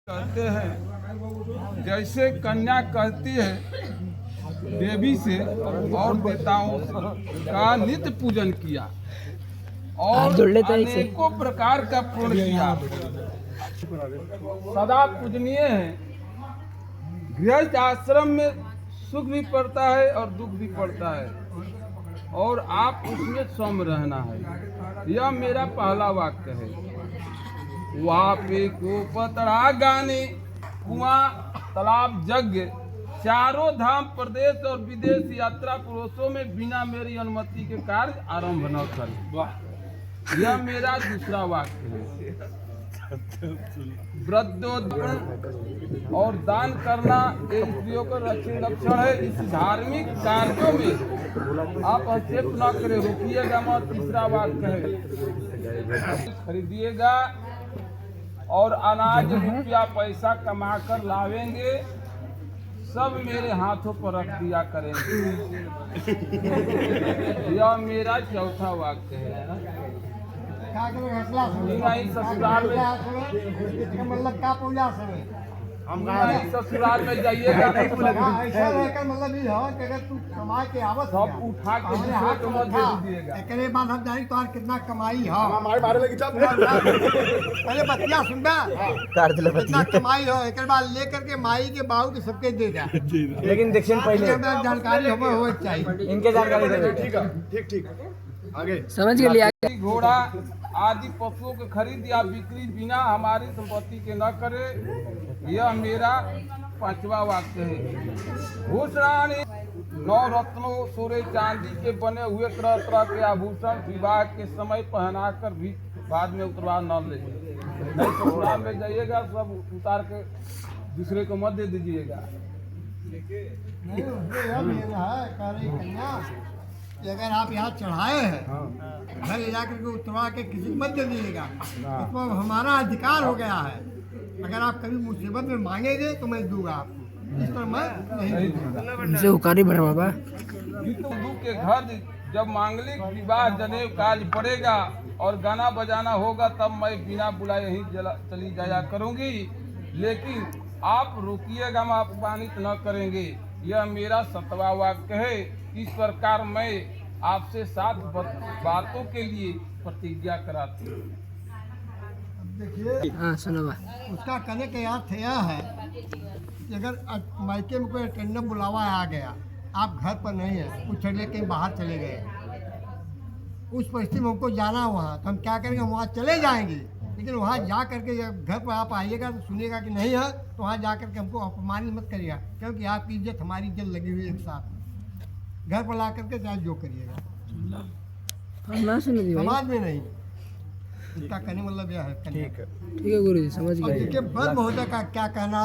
कहते हैं जैसे कन्या कहती है देवी से और देवताओं का नित्य पूजन किया और अनेकों प्रकार का पूर्ण किया, सदा पूजनीय है। गृहस्थ आश्रम में सुख भी पड़ता है और दुख भी पड़ता है और आप उसमें सौम्य रहना है। यह मेरा पहला वाक्य है। वापे को पतरा गाने कुआं तालाब यज्ञ चारों धाम प्रदेश और विदेश यात्रा पुरुषों में बिना मेरी अनुमति के कार्य आरंभ न करें। यह मेरा दूसरा वाक्य है। व्रतोद्यम और दान करना ये स्त्रियों का लक्षण है। इस धार्मिक कार्यों में आप हस्तक्षेप न करें, रोकिएगा मत। तीसरा वाक्य है खरीदिएगा और अनाज रुपया पैसा कमा कर लावेंगे, सब मेरे हाथों पर रख दिया करेंगे। यह मेरा चौथा वाक्य है। ससुराल में मतलब का पूजा समय ससुराल में जाइएगा ऐसा रहकर मतलब ये है कि अगर तू कमा के आवत सब उठा के दूसरे को मत दे दीजिएगा। एकरे बाद हम जानी तो कितना कमाई है पहले बतिया सुनबा कितना कमाई हो, एक बाद लेकर के माई के बाबू के सबके दे जा, लेकिन दक्षिण पहले जानकारी हमें हो चाहिए। इनके जानकारी दे। ठीक ठीक आगे समझ के लिए घोड़ा आदि पशुओं के खरीद या बिक्री बिना हमारी संपत्ति के न करे। यह मेरा पांचवा वाक्य है। भूषण नौ रत्नों सोने चांदी के बने हुए तरह तरह के आभूषण विवाह के समय पहनाकर भी बाद में उतरवा न ले। नहीं ससुराल में जाइएगा सब उतार के दूसरे को मत दे दीजिएगा। अगर आप यहाँ चढ़ाए हैं घर ले जाकर के उतरवा के किसी को मत दे दीजिएगा, इसमें हमारा अधिकार हो गया है। अगर आप कभी मुसीबत में मांगेंगे तो मैं दूंगा आपको, इस पर मैं नहीं दूंगा। हुकारी भरा बाबा हिंदू के घर जब मांगलिक विवाह जनेऊ काज पड़ेगा और गाना बजाना होगा तब मैं बिना बुलाए यहीं चली जाया करूंगी, लेकिन आप रोकिएगा, मैं अपमानित न करेंगे। यह मेरा 7वां वाक्य है। इस प्रकार मैं आपसे 7 बातों के लिए प्रतिज्ञा कराती हूँ। देखिए उसका कहने का अर्थ यह है कि अगर मायके में कोई अटेंडम बुलावा आ गया, आप घर पर नहीं है, कुछ छड़े कहीं बाहर चले गए, उस परिस्थिति में हमको जाना वहाँ, तो हम क्या करेंगे, वहाँ चले जाएंगे। लेकिन वहाँ जा करके जब घर पर आप आइएगा तो सुनिएगा कि नहीं है, तो वहाँ जा करके हमको अपमानित मत करिएगा, क्योंकि आपकी इज्जत हमारी इज्जत लगी हुई एक साथ। घर पर ला करके चाहे जो करिएगा, समाज में नहीं। इसका कहने मतलब यह है। ठीक है गुरु जी, समझ गए। देखिए बल महोदय का क्या कहना